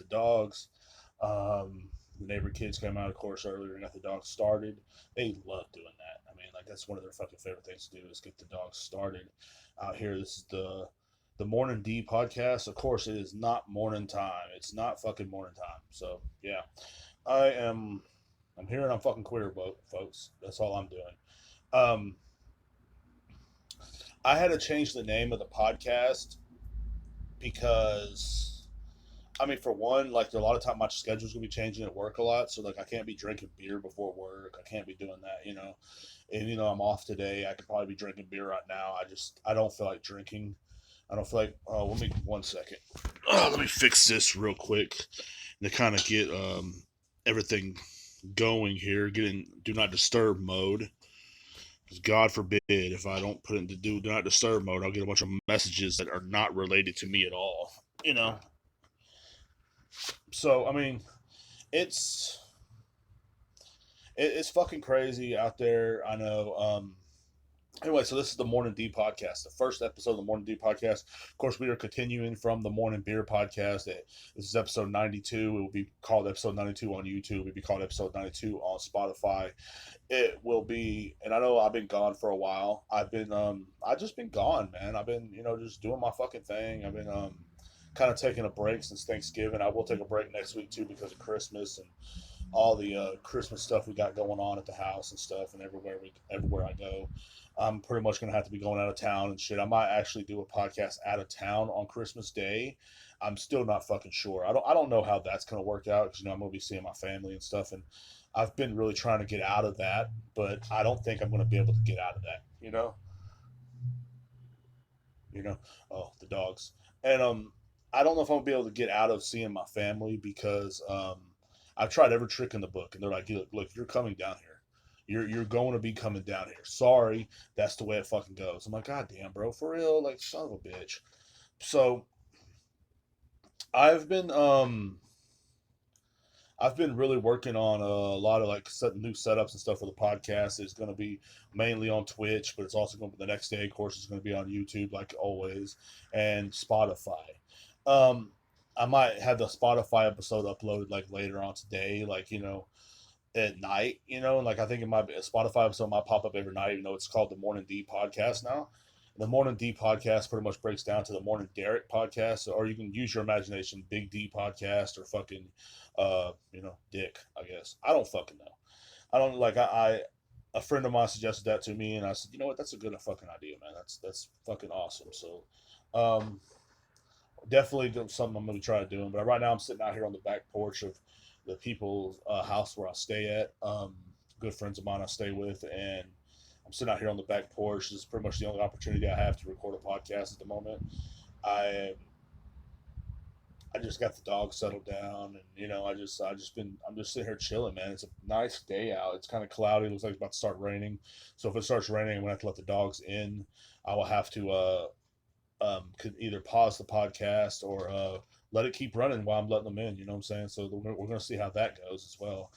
the dogs. The neighbor kids came out, of course, earlier and got the dogs started. They love doing that. I mean, like that's one of their fucking favorite things to do is get the dogs started out here. This is the Morning D podcast. Of course, it is not morning time. It's not fucking morning time. So yeah, I am. I'm here and I'm fucking queer, folks. That's all I'm doing. Um, I had to change the name of the podcast because I mean, for one, like a lot of time my schedule's gonna be changing at work a lot, so like I can't be drinking beer before work. I can't be doing that, And I'm off today. I could probably be drinking beer right now. I don't feel like drinking. I don't feel like. Oh, let me 1 second. Oh, let me fix this real quick to kind of get everything going here. Get in do not disturb mode. Because God forbid if I don't put it into do not disturb mode, I'll get a bunch of messages that are not related to me at all. You know. So I mean, it's it's fucking crazy out there. I know. Anyway, so this is the Morning D podcast, the first episode of the Morning D podcast. Of course, we are continuing from the Morning Beer podcast. This is episode 92. It will be called episode 92 on YouTube. It will be called episode 92 on Spotify. It will be, and I know I've been gone for a while. I've just been gone, man. I've been, just doing my fucking thing. I've been, kind of taking a break since Thanksgiving. I will take a break next week too because of Christmas and all the Christmas stuff we got going on at the house and stuff, and everywhere I go. I'm pretty much gonna have to be going out of town and shit. I might actually do a podcast out of town on Christmas Day. I'm still not fucking sure. I don't know how that's gonna work out because I'm gonna be seeing my family and stuff, and I've been really trying to get out of that, but I don't think I'm gonna be able to get out of that. You know. Oh, the dogs. And I don't know if I'm gonna be able to get out of seeing my family because I've tried every trick in the book, and they're like, "Look, you're coming down here. You're going to be coming down here. Sorry, that's the way it fucking goes." I'm like, "God damn, bro, for real? Like, son of a bitch." So I've been I've been really working on a lot of like new setups and stuff for the podcast. It's going to be mainly on Twitch, but it's also going to be the next day. Of course, it's going to be on YouTube, like always, and Spotify. Um, I might have the Spotify episode uploaded like later on today, like at night. And like I think it might be a Spotify episode might pop up every night. It's called the Morning D podcast now. The Morning D podcast pretty much breaks down to the Morning Derek podcast, or you can use your imagination, Big D podcast, or fucking, Dick. I guess I don't fucking know. I don't like. I a friend of mine suggested that to me, and I said, you know what, that's a good fucking idea, man. That's fucking awesome. So, um, definitely something I'm gonna try to do. But right now, I'm sitting out here on the back porch of the people's house where I stay at. Good friends of mine I stay with, and I'm sitting out here on the back porch. This is pretty much the only opportunity I have to record a podcast at the moment. I I just got the dog settled down, and I'm just sitting here chilling, man. It's a nice day out. It's kind of cloudy. It looks like it's about to start raining. So if it starts raining, I'm gonna have to let the dogs in. I will have to could either pause the podcast or let it keep running while I'm letting them in. You know what I'm saying? So we're gonna see how that goes as well.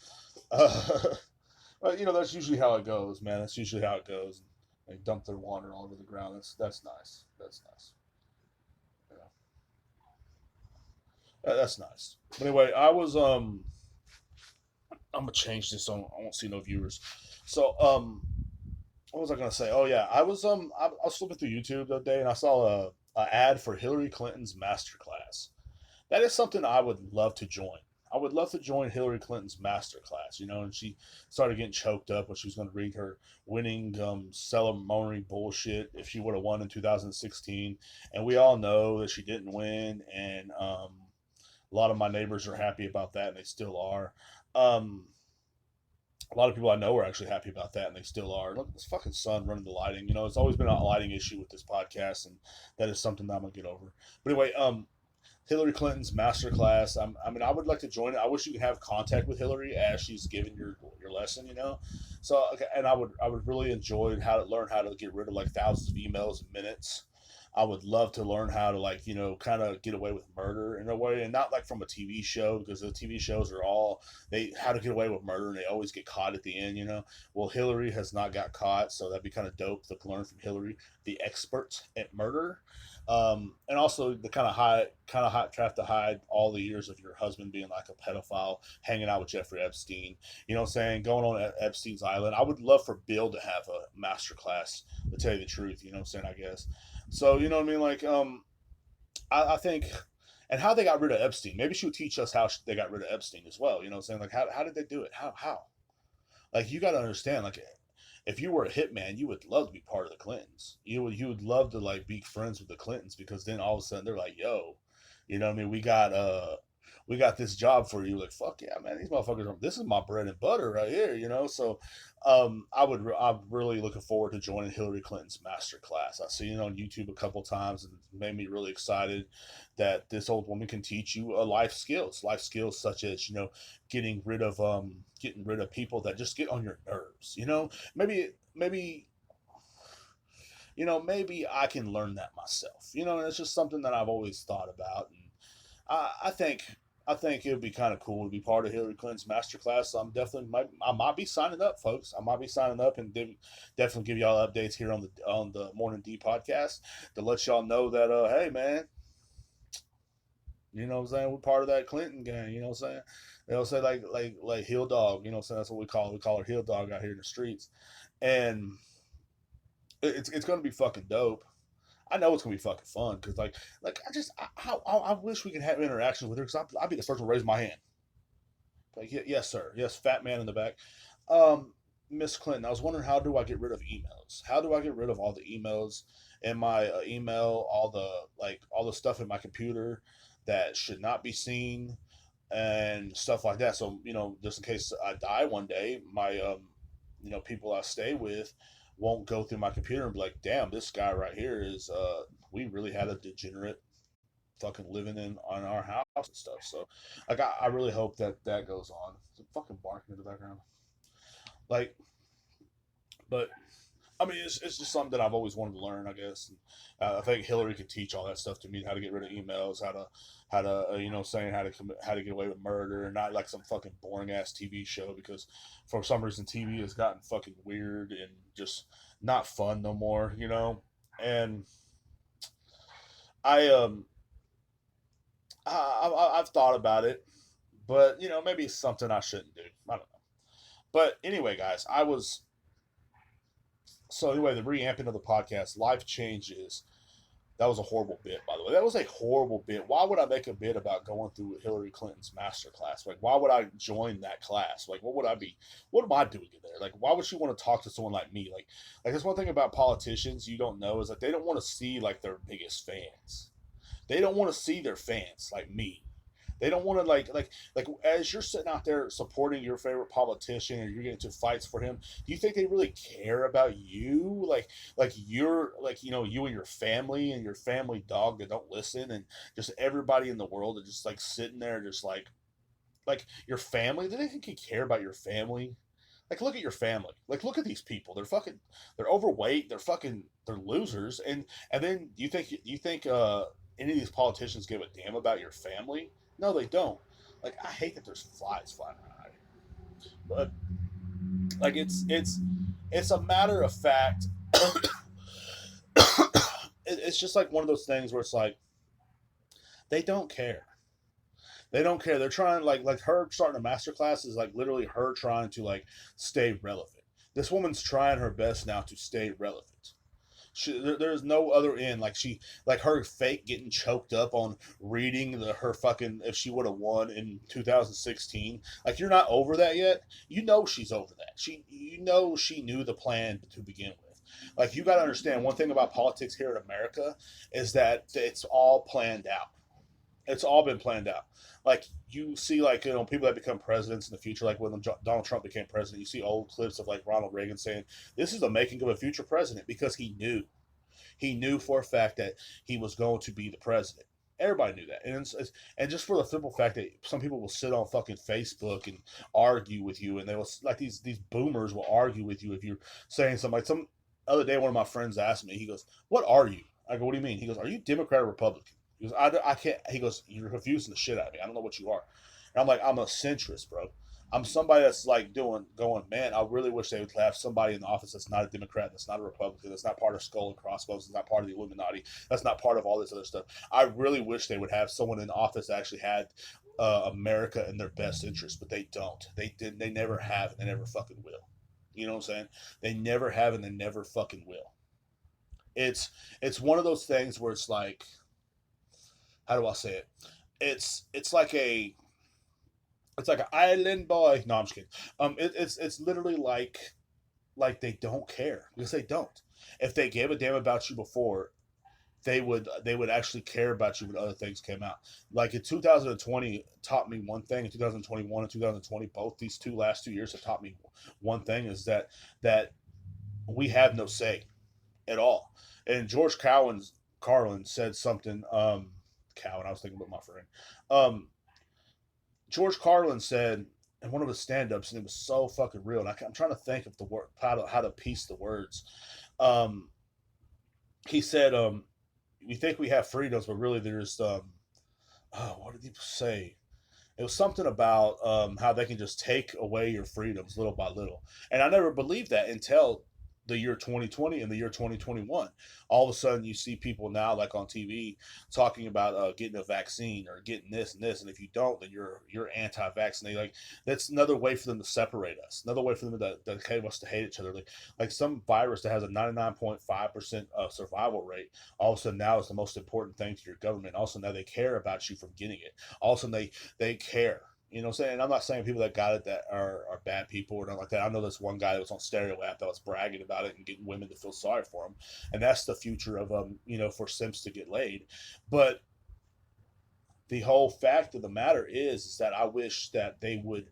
Uh, but that's usually how it goes, man. That's usually how it goes. They dump their water all over the ground. That's nice. That's nice. Yeah, that's nice. But anyway, I'm gonna change this. So I won't see no viewers. So what was I gonna say? Oh yeah, I was flipping through YouTube the other day and I saw a ad for Hillary Clinton's masterclass. That is something I would love to join. I would love to join Hillary Clinton's masterclass, and she started getting choked up when she was going to read her winning ceremony bullshit if she would have won in 2016. And we all know that she didn't win, and a lot of my neighbors are happy about that, and they still are. Um, a lot of people I know are actually happy about that, and they still are. Look at this fucking sun running the lighting. It's always been a lighting issue with this podcast, and that is something that I'm gonna get over. But anyway, Hillary Clinton's masterclass. I mean, I would like to join it. I wish you could have contact with Hillary as she's giving your lesson. So, okay, and I would really enjoy how to learn how to get rid of like thousands of emails in minutes. I would love to learn how to like, kind of get away with murder in a way, and not like from a TV show, because the TV shows are all they how to get away with murder, and they always get caught at the end. Well, Hillary has not got caught, so that'd be kind of dope to learn from Hillary, the expert at murder. And also the kind of hot trap to hide all the years of your husband being like a pedophile, hanging out with Jeffrey Epstein. You know what I'm saying? Going on Epstein's island. I would love for Bill to have a master class, to tell you the truth. You know what I'm saying? I guess. So you know what I mean? Like, I think, and how they got rid of Epstein. Maybe she would teach us how they got rid of Epstein as well. You know what I'm saying? Like, how did they do it? How? Like, you got to understand. Like, if you were a hitman, you would love to be part of the Clintons. You would love to like be friends with the Clintons, because then all of a sudden they're like, yo, you know what I mean? We got this job for you. Like, fuck yeah, man, these motherfuckers this is my bread and butter right here. So I'm really looking forward to joining Hillary Clinton's master class. I've seen it on YouTube a couple times, and it made me really excited that this old woman can teach you life skills such as, getting rid of people that just get on your nerves. Maybe maybe I can learn that myself. And it's just something that I've always thought about, and I think it would be kind of cool to be part of Hillary Clinton's masterclass. So I might be signing up, folks. I might be signing up, and definitely give y'all updates here on the Morning D podcast to let y'all know that hey man, you know what I'm saying, we're part of that Clinton gang. You know what I'm saying? They'll say like Hill Dog. You know what I'm saying? That's what we call her. We call her Hill Dog out here in the streets, and it's gonna be fucking dope. I know it's gonna be fucking fun, because I wish we could have interactions with her, because I'd be the first one to raise my hand. Like, yes sir, yes, fat man in the back. Miss Clinton, I was wondering, how do I get rid of emails? How do I get rid of all the emails in my email, all the stuff in my computer that should not be seen, and stuff like that. So just in case I die one day, my people I stay with won't go through my computer and be like, damn, this guy right here is we really had a degenerate fucking living in on our house and stuff. So like I really hope that goes on. It's fucking barking in the background. Like, but I mean, it's just something that I've always wanted to learn, I guess. And, I think Hillary could teach all that stuff to me: how to get rid of emails, how to saying how to get away with murder, and not like some fucking boring ass TV show. Because for some reason, TV has gotten fucking weird and just not fun no more. And I I've thought about it, but maybe it's something I shouldn't do. I don't know. But anyway, guys, the reamping of the podcast, life changes. That was a horrible bit, by the way. That was a horrible bit. Why would I make a bit about going through Hillary Clinton's master class? Like, why would I join that class? Like, what would I be? What am I doing in there? Like, why would she want to talk to someone like me? Like that's one thing about politicians you don't know, is that they don't want to see like their biggest fans. They don't want to see their fans like me. They don't want to like as you're sitting out there supporting your favorite politician, or you're getting into fights for him. Do you think they really care about you? Like you're like you and your family and your family dog that don't listen, and just everybody in the world are just like sitting there, just like your family. Do they think you care about your family? Like, look at your family. Like, look at these people. They're overweight. They're losers. And then you think any of these politicians give a damn about your family? No, they don't. Like, I hate that there's flies flying around here, but like it's a matter of fact. It's just like one of those things where it's like they don't care. They don't care. They're trying like her starting a master class is like literally her trying to like stay relevant. This woman's trying her best now to stay relevant. There's no other end. Like her fake getting choked up on reading her fucking, if she would have won in 2016. Like, you're not over that yet. She's over that. She knew the plan to begin with. Like, you got to understand one thing about politics here in America is that it's all planned out. It's all been planned out. Like, you see, like, people that become presidents in the future, like when Donald Trump became president, you see old clips of like Ronald Reagan saying, "This is the making of a future president," because he knew for a fact that he was going to be the president. Everybody knew that, and just for the simple fact that some people will sit on fucking Facebook and argue with you, and they will, like, these boomers will argue with you if you're saying something. Like, some other day, one of my friends asked me, he goes, "What are you?" I go, what do you mean? He goes, are you Democrat or Republican? He goes, I can't. He goes, you're confusing the shit out of me. I don't know what you are. And I'm like, I'm a centrist, bro. I'm somebody that's like going, man, I really wish they would have somebody in the office that's not a Democrat, that's not a Republican, that's not part of Skull and Crossbones, that's not part of the Illuminati, that's not part of all this other stuff. I really wish they would have someone in office that actually had America in their best interest, but they don't. They did. They never have, and they never fucking will. You know what I'm saying? They never have, and they never fucking will. It's it's one of those things where it's like, how do I say it? It's like a it's like an island boy. No, I'm just kidding. It's literally like they don't care because they don't. If they gave a damn about you before, they would actually care about you when other things came out. Like in 2020 taught me one thing. In 2021 and 2020, both these last 2 years have taught me one thing is that we have no say at all. And George Carlin said something. Cowan, I was thinking about my friend. Um, George Carlin said in one of his stand-ups, and it was so fucking real. And I'm trying to think of the word how to piece the words. Um, he said, "We think we have freedoms, but really there's oh, what did he say? It was something about how they can just take away your freedoms little by little." And I never believed that until the year 2020 and the year 2021. All of a sudden, you see people now, like on TV, talking about getting a vaccine or getting this and this, and if you don't, then you're anti-vaccine. Like that's another way for them to separate us, another way for them to have us to hate each other. Like some virus that has a 99.5% survival rate, all of a sudden now is the most important thing to your government. Also now they care about you from getting it. Also they care. You know what I'm saying? And I'm not saying people that got it that are bad people or nothing like that. I know this one guy that was on Stereo App that was bragging about it and getting women to feel sorry for him. And that's the future of for simps to get laid. But the whole fact of the matter is that I wish that they would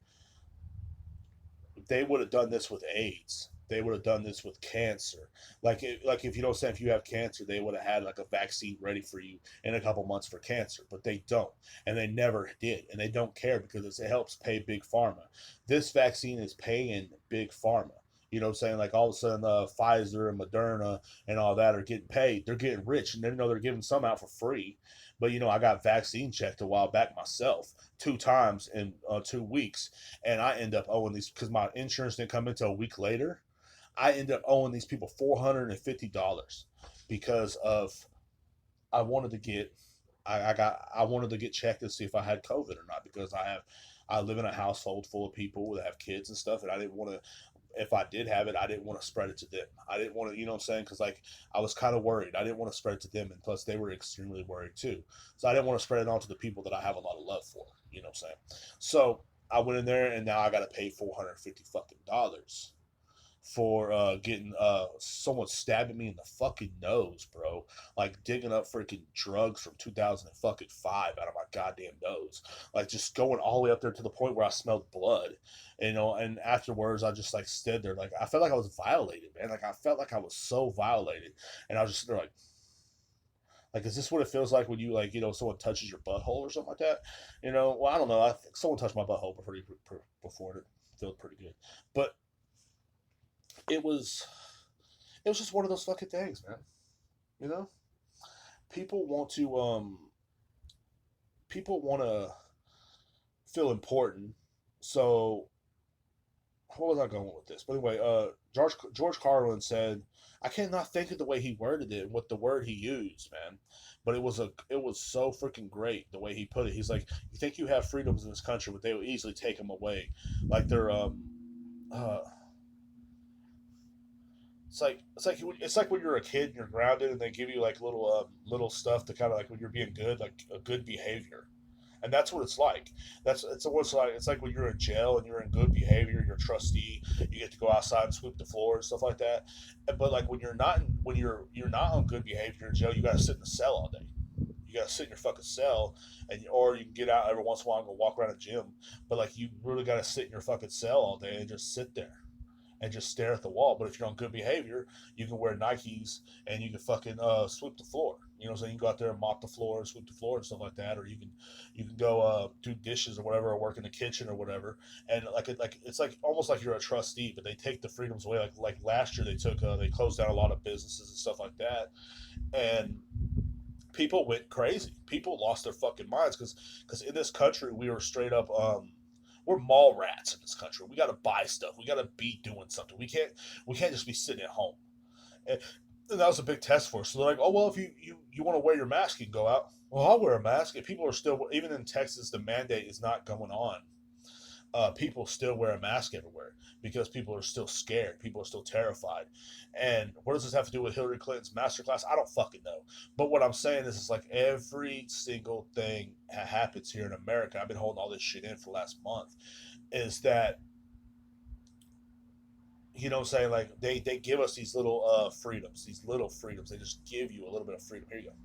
have done this with AIDS. They would have done this with cancer. Like if you don't say if you have cancer, they would have had like a vaccine ready for you in a couple months for cancer, but they don't, and they never did, and they don't care because it helps pay big pharma. This vaccine is paying big pharma. You know what I'm saying? Like all of a sudden, Pfizer and Moderna and all that are getting paid. They're getting rich, and they know they're giving some out for free. But I got vaccine checked a while back myself, 2 times in 2 weeks, and I end up owing these because my insurance didn't come until a week later. I end up owing these people $450 because of I wanted to get I wanted to get checked to see if I had COVID or not because I live in a household full of people that have kids and stuff, and I didn't want to. If I did have it, I didn't want to spread it to them. I didn't want to, you know what I'm saying? Because like I was kind of worried. I didn't want to spread it to them, and plus they were extremely worried too. So I didn't want to spread it on to the people that I have a lot of love for. You know what I'm saying? So I went in there, and now I got to pay $450 for getting someone stabbing me in the fucking nose, bro. Like digging up freaking drugs from 2005 out of my goddamn nose. Like just going all the way up there to the point where I smelled blood. And afterwards I just like stood there like I felt like I was violated, man. Like I felt like I was so violated. And I was just there like, is this what it feels like when you like, someone touches your butthole or something like that? Well, I don't know. I think someone touched my butthole before and it felt pretty good. But it was it was just one of those fucking things, man. You know, people want to people want to feel important. So what was I going with this? But anyway, George Carlin said, I cannot think of the way he worded it, what the word he used, man. But it was so freaking great the way he put it. He's like, you think you have freedoms in this country, but they will easily take them away, like they're uh it's like when you're a kid and you're grounded and they give you like little stuff to kind of like when you're being good, like a good behavior, and that's what it's like. It's what it's like. It's like when you're in jail and you're in good behavior, you're a trustee, you get to go outside and sweep the floor and stuff like that. But like when you're not on good behavior in jail, you got to sit in the cell all day. You got to sit in your fucking cell, or you can get out every once in a while and go walk around a gym. But like you really got to sit in your fucking cell all day and just sit there and just stare at the wall. But if you're on good behavior, you can wear Nikes and you can fucking sweep the floor. You know what I'm saying? You can go out there and mop the floor and sweep the floor and stuff like that, or you can go do dishes or whatever, or work in the kitchen or whatever. And like it's like almost like you're a trustee, but they take the freedoms away. Like last year, they closed down a lot of businesses and stuff like that, and people went crazy. People lost their fucking minds because in this country we were straight up we're mall rats in this country. We got to buy stuff. We got to be doing something. We can't just be sitting at home. And that was a big test for us. So they're like, oh well, if you want to wear your mask, you can go out. Well, I'll wear a mask. If people are still, even in Texas, the mandate is not going on. People still wear a mask everywhere because people are still scared. People are still terrified. And what does this have to do with Hillary Clinton's masterclass? I don't fucking know. But what I'm saying is, it's like every single thing that happens here in America. I've been holding all this shit in for the last month. Is that, you know what I'm saying? Like they give us these little freedoms, these little freedoms. They just give you a little bit of freedom. Here you go.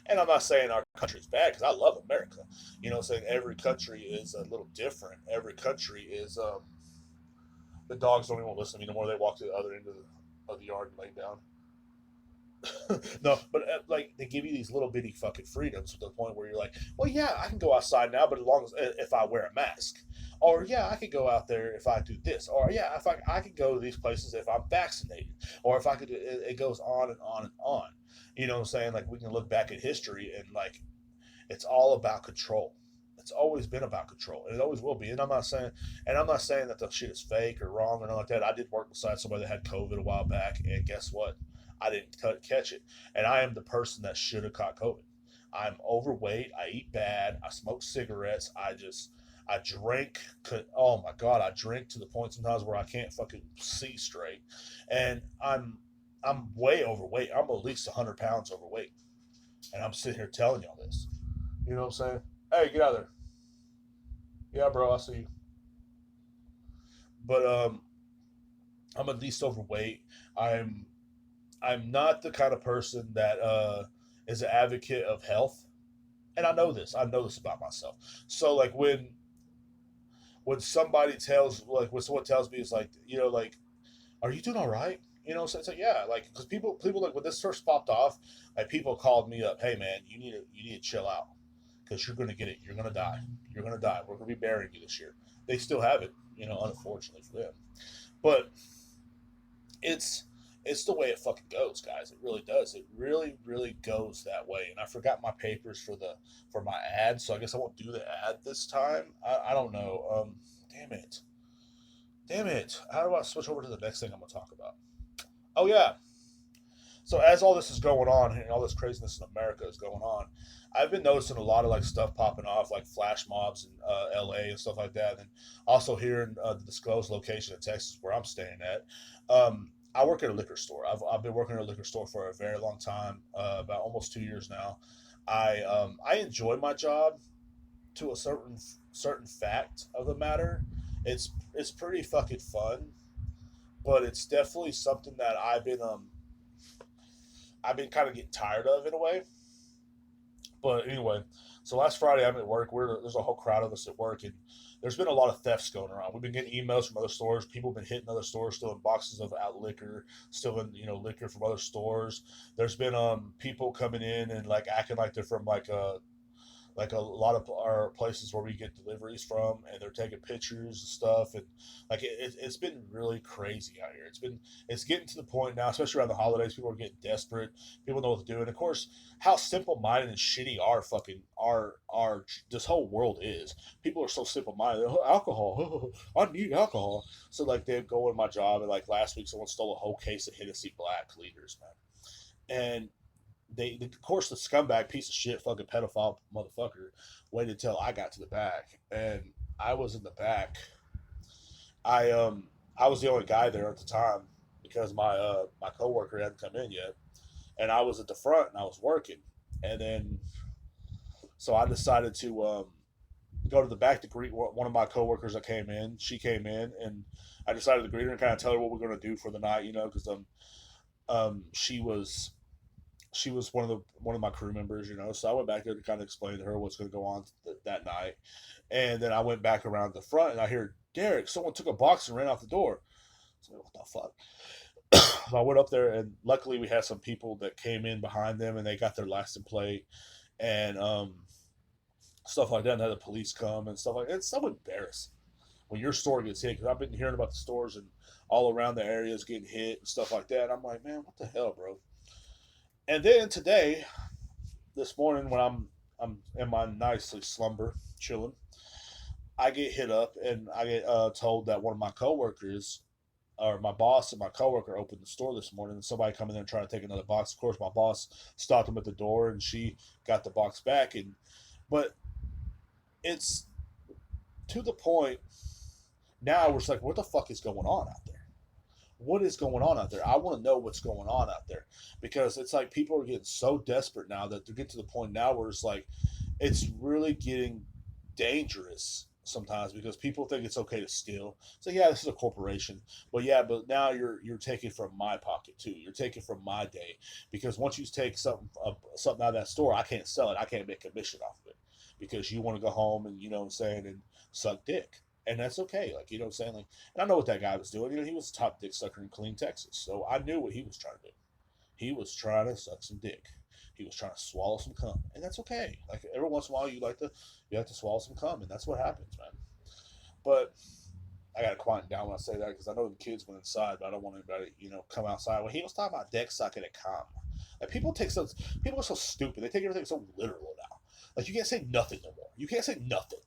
And I'm not saying our country's bad because I love America. You know what I'm saying? Every country is a little different. Every country is the dogs don't even want to listen to me no more. They walk to the other end of the yard and lay down. No, but like they give you these little bitty fucking freedoms to the point where you're like, well, yeah, I can go outside now, but as long as if I wear a mask, or yeah, I could go out there if I do this, or yeah, if I could go to these places if I'm vaccinated, or if I could. It goes on and on and on. You know what I'm saying? Like we can look back at history and like it's all about control. It's always been about control, and it always will be. And I'm not saying that the shit is fake or wrong or nothing like that. I did work beside somebody that had COVID a while back, and guess what? I didn't catch it, and I am the person that should have caught COVID. I'm overweight. I eat bad. I smoke cigarettes. I drink. Oh my god, I drink to the point sometimes where I can't fucking see straight, and I'm way overweight. I'm at least 100 pounds overweight, and I'm sitting here telling y'all this. You know what I'm saying? Hey, get out of there. Yeah, bro, I see you. But I'm at least overweight. I'm I'm not the kind of person that is an advocate of health, and I know this. I know this about myself. So like when somebody tells like when someone tells me, it's like, like, are you doing all right? So it's like, yeah, like, because people like when this first popped off, like people called me up, hey man, you need to chill out because you're gonna get it. You're gonna die. You're gonna die. We're gonna be burying you this year. They still have it, unfortunately for them. But it's it's the way it fucking goes, guys. It really does. It really, really goes that way. And I forgot my papers for my ad, so I guess I won't do the ad this time. I don't know. Damn it. Damn it. How do I switch over to the next thing I'm gonna talk about? Oh yeah. So as all this is going on and all this craziness in America is going on, I've been noticing a lot of like stuff popping off, like flash mobs in L.A. and stuff like that, and also here in the disclosed location in Texas where I'm staying at. I work at a liquor store. I've been working at a liquor store for a very long time, about almost 2 years now. I enjoy my job to a certain fact of the matter. It's pretty fucking fun, but it's definitely something that I've been kind of getting tired of in a way. But anyway, so last Friday I'm at work. There's a whole crowd of us at work, and there's been a lot of thefts going around. We've been getting emails from other stores. People have been hitting other stores, stealing boxes of out liquor, stealing liquor from other stores. There's been people coming in and like acting like they're from like a lot of our places where we get deliveries from, and they're taking pictures and stuff, and like it's been really crazy out here. It's getting to the point now, especially around the holidays. People are getting desperate. People know what to do, and of course, how simple minded and shitty our this whole world is. People are so simple minded. Oh, alcohol, I need alcohol. So like they go in my job, and like last week, someone stole a whole case of Hennessy Black liters, man, and of course, the scumbag piece of shit, fucking pedophile motherfucker, waited until I got to the back, and I was in the back. I I was the only guy there at the time because my coworker hadn't come in yet, and I was at the front and I was working, and then so I decided to go to the back to greet one of my coworkers that came in. She came in, and I decided to greet her and kind of tell her what we're going to do for the night, because she was one of my crew members, So I went back there to kind of explain to her what's going to go on that night, and then I went back around the front and I hear Derek, someone took a box and ran out the door. So what the fuck? So I went up there, and luckily we had some people that came in behind them, and they got their license plate and stuff like that. And had the police come and stuff like that. It's so embarrassing when your store gets hit, because I've been hearing about the stores and all around the areas getting hit and stuff like that. I'm like, man, what the hell, bro? And then today, this morning, when I'm in my nicely slumber, chilling, I get hit up and I get told that one of my coworkers, or my boss and my coworker, opened the store this morning, and somebody come in there and try to take another box. Of course, my boss stopped him at the door, and she got the box back. And but it's to the point now where it's like, what the fuck is going on out there? What is going on out there? I want to know what's going on out there, because it's like people are getting so desperate now that they get to the point now where it's like it's really getting dangerous sometimes, because people think it's okay to steal. So yeah, this is a corporation, but yeah, but now you're taking from my pocket too. You're taking from my day, because once you take something out of that store, I can't sell it. I can't make commission off of it, because you want to go home and, you know what I'm saying, and suck dick. And that's okay. Like, you know what I'm saying? Like, and I know what that guy was doing. You know, he was a top dick sucker in Killeen, Texas. So I knew what he was trying to do. He was trying to suck some dick. He was trying to swallow some cum. And that's okay. Like, every once in a while you like to swallow some cum, and that's what happens, man. But I gotta quiet down when I say that, because I know the kids went inside, but I don't want anybody, come outside. When he was talking about dick sucking and cum, like, people are so stupid. They take everything so literal now. Like, you can't say nothing no more. You can't say nothing.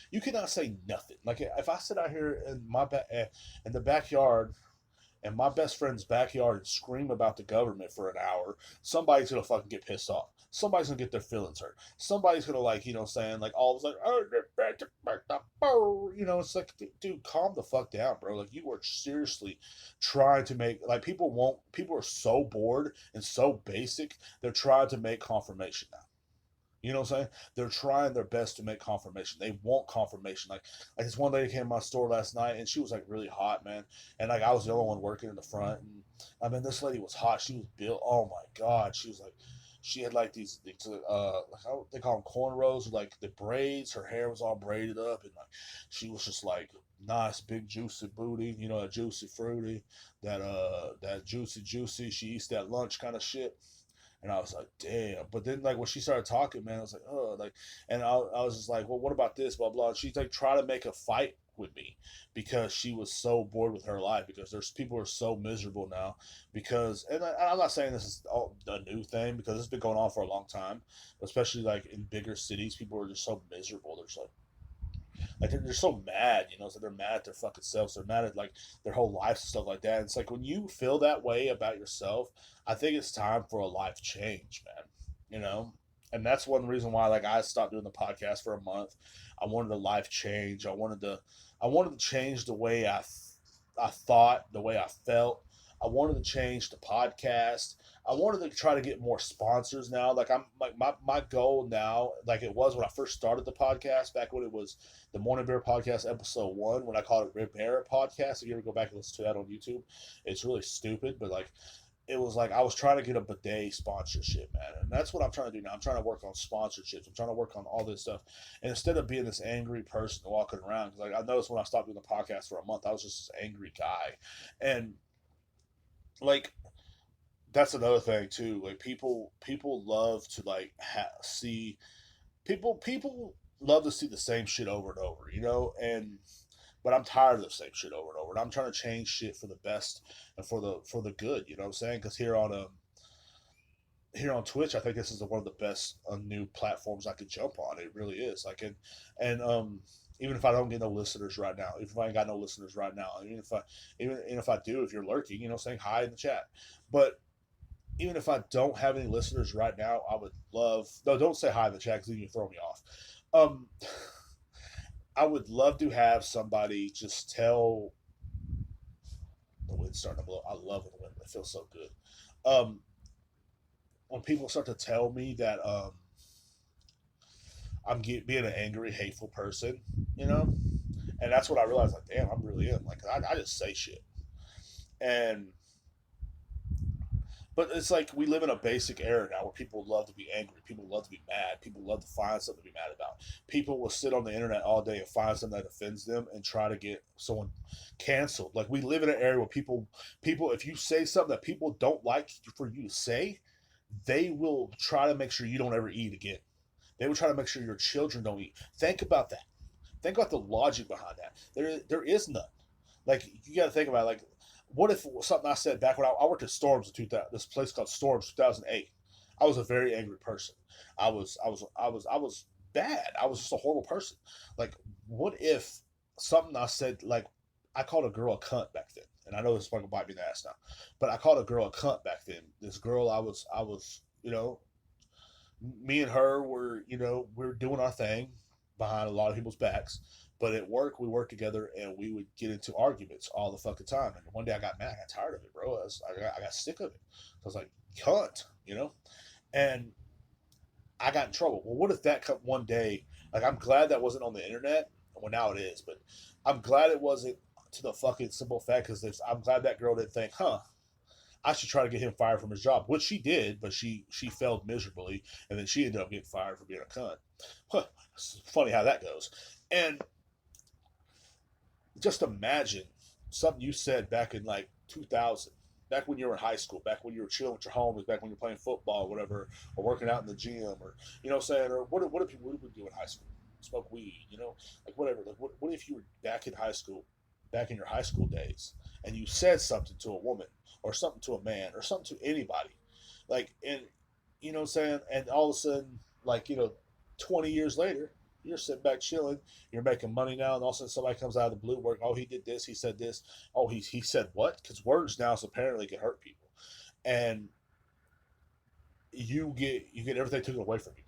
You cannot say nothing. Like, if I sit out here in the backyard, in my best friend's backyard, and scream about the government for an hour, somebody's gonna fucking get pissed off. Somebody's gonna get their feelings hurt. Somebody's gonna, like, saying, like, all of a sudden, it's like, dude, calm the fuck down, bro. Like, you are seriously trying to make, like, people are so bored and so basic, they're trying to make confirmation now. You know what I'm saying? They're trying their best to make confirmation. They want confirmation. Like this one lady came to my store last night, and she was like really hot, man. And like I was the only one working in the front. And I mean, this lady was hot. She was built. Oh my god, she was like, she had like these like, how they call them, cornrows, like the braids. Her hair was all braided up, and like she was just like nice, big, juicy booty. You know, a juicy fruity, that juicy. She eats that lunch kind of shit. And I was like, damn. But then, like, when she started talking, man, I was like, oh, like, and I was just like, well, what about this, blah, blah. And she's like, try to make a fight with me, because she was so bored with her life, because there's people who are so miserable now, because, and I'm not saying this is a new thing, because it's been going on for a long time, especially like in bigger cities, people are just so miserable. They're just like they're so mad, so they're mad at their fucking selves. They're mad at like their whole lives and stuff like that. And it's like when you feel that way about yourself, I think it's time for a life change, man. You know, and that's one reason why like I stopped doing the podcast for a month. I wanted a life change. I wanted to change the way I thought, the way I felt. I wanted to change the podcast. I wanted to try to get more sponsors now. Like I'm like my goal now, like it was when I first started the podcast, back when it was the Morning Bear Podcast episode 1, when I called it Rib Bear Podcast. If you ever go back and listen to that on YouTube, it's really stupid, but like it was like I was trying to get a bidet sponsorship, man, and that's what I'm trying to do now. I'm trying to work on sponsorships. I'm trying to work on all this stuff, and instead of being this angry person walking around, because like I noticed when I stopped doing the podcast for a month, I was just this angry guy, and like that's another thing too. Like people love to like see people love to see the same shit over and over, and but I'm tired of the same shit over and over, and I'm trying to change shit for the best and for the good. You know what I'm saying? Because here on Twitch, I think this is one of the best new platforms I could jump on. It really is. Like, and even if I don't get no listeners right now, if I ain't got no listeners right now, even if I do, if you're lurking, saying hi in the chat, but even if I don't have any listeners right now, I would love. No, don't say hi in the chat, because then you throw me off. Um, I would love to have somebody just tell. The wind's starting to blow. I love when the wind. It feels so good. Um, when people start to tell me that being an angry, hateful person, and that's what I realized. Like, damn, I really am. Like, I just say shit, and But it's like we live in a basic era now where people love to be angry, people love to be mad, people love to find something to be mad about. People will sit on the internet all day and find something that offends them and try to get someone canceled. Like we live in an area where people if you say something that people don't like for you to say, they will try to make sure you don't ever eat again. They will try to make sure your children don't eat. Think about that. Think about the logic behind that. There is none. Like you got to think about it, like what if something I said back when I worked at Storms in 2000, this place called Storms 2008. I was a very angry person. I was bad. I was just a horrible person. Like what if something I said, like I called a girl a cunt back then, and I know this is going to bite me in the ass now, but I called a girl a cunt back then. This girl, I was me and her were, we were doing our thing behind a lot of people's backs. But at work, we worked together and we would get into arguments all the fucking time. And one day I got mad. I got tired of it, bro. I got sick of it. So I was like, cunt. And I got in trouble. Well, what if that one day, like, I'm glad that wasn't on the internet. Well, now it is, but I'm glad it wasn't to the fucking simple fact because I'm glad that girl didn't think, I should try to get him fired from his job, which she did, but she failed miserably, and then she ended up getting fired for being a cunt. Huh, it's funny how that goes. And just imagine something you said back in like 2000, back when you were in high school, back when you were chilling with your homies, back when you were playing football, or whatever, or working out in the gym, or saying, or what did we do in high school? Smoke weed, like whatever. Like what if you were back in high school, back in your high school days, and you said something to a woman, or something to a man, or something to anybody, like, and what I'm saying, and all of a sudden, like 20 years later, you're sitting back chilling, you're making money now, and all of a sudden somebody comes out of the blue, work, oh, he did this, he said this, oh, he said what? Because words now apparently can hurt people, and you get everything taken away from you.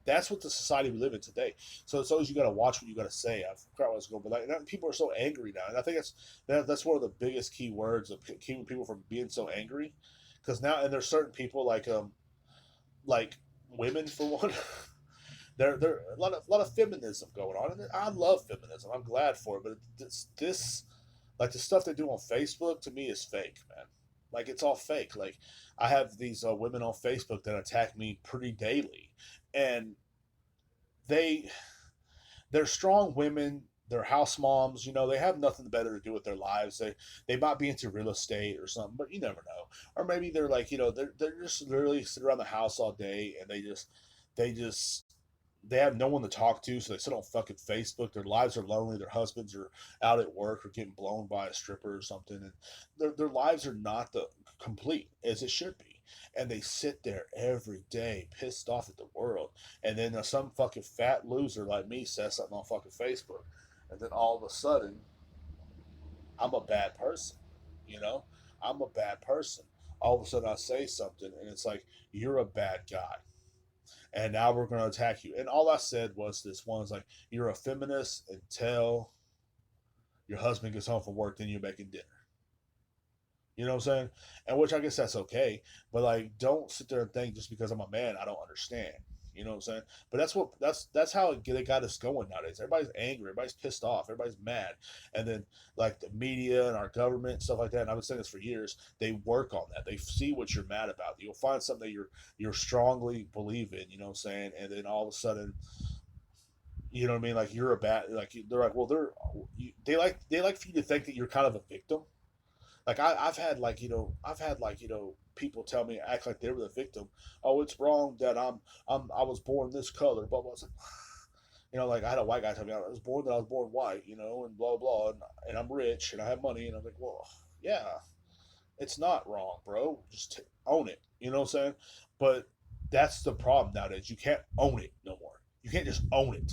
That's what the society we live in today. So it's always you got to watch what you got to say. I forgot what I was going, but like people are so angry now, and I think that's one of the biggest key words of keeping people from being so angry. Because now, and there's certain people like women for one. There a lot of feminism going on, and I love feminism. I'm glad for it, but this like the stuff they do on Facebook to me is fake, man. Like it's all fake. Like I have these women on Facebook that attack me pretty daily, and they they're strong women. They're house moms. They have nothing better to do with their lives. They might be into real estate or something, but you never know. Or maybe they're like they're just literally sitting around the house all day, and they just they have no one to talk to, so they sit on fucking Facebook. Their lives are lonely. Their husbands are out at work or getting blown by a stripper or something, and their lives are not the complete as it should be. And they sit there every day, pissed off at the world. And then some fucking fat loser like me says something on fucking Facebook, and then all of a sudden, I'm a bad person. You know, I'm a bad person. All of a sudden, I say something, and it's like you're a bad guy, and now we're going to attack you. And all I said was this one is like, you're a feminist until your husband gets home from work, then you're making dinner. You know what I'm saying? And which I guess that's okay, but like, don't sit there and think just because I'm a man, I don't understand. You know what I'm saying? But that's how they got us going nowadays. Everybody's angry, everybody's pissed off, everybody's mad, and then like the media and our government and stuff like that. And I've been saying this for years. They work on that. They see what you're mad about. You'll find something that you're strongly believe in. You know what I'm saying? And then all of a sudden, you know what I mean? Like you're a bad. Like they're like, well, they like for you to think that you're kind of a victim. Like I've had people tell me act like they were the victim. Oh, it's wrong that I was born this color. Blah blah. It's like, like I had a white guy tell me I was born that I was born white. And blah blah. And I'm rich and I have money. And I'm like, well, yeah, it's not wrong, bro. Just own it. You know what I'm saying? But that's the problem nowadays. You can't own it no more. You can't just own it.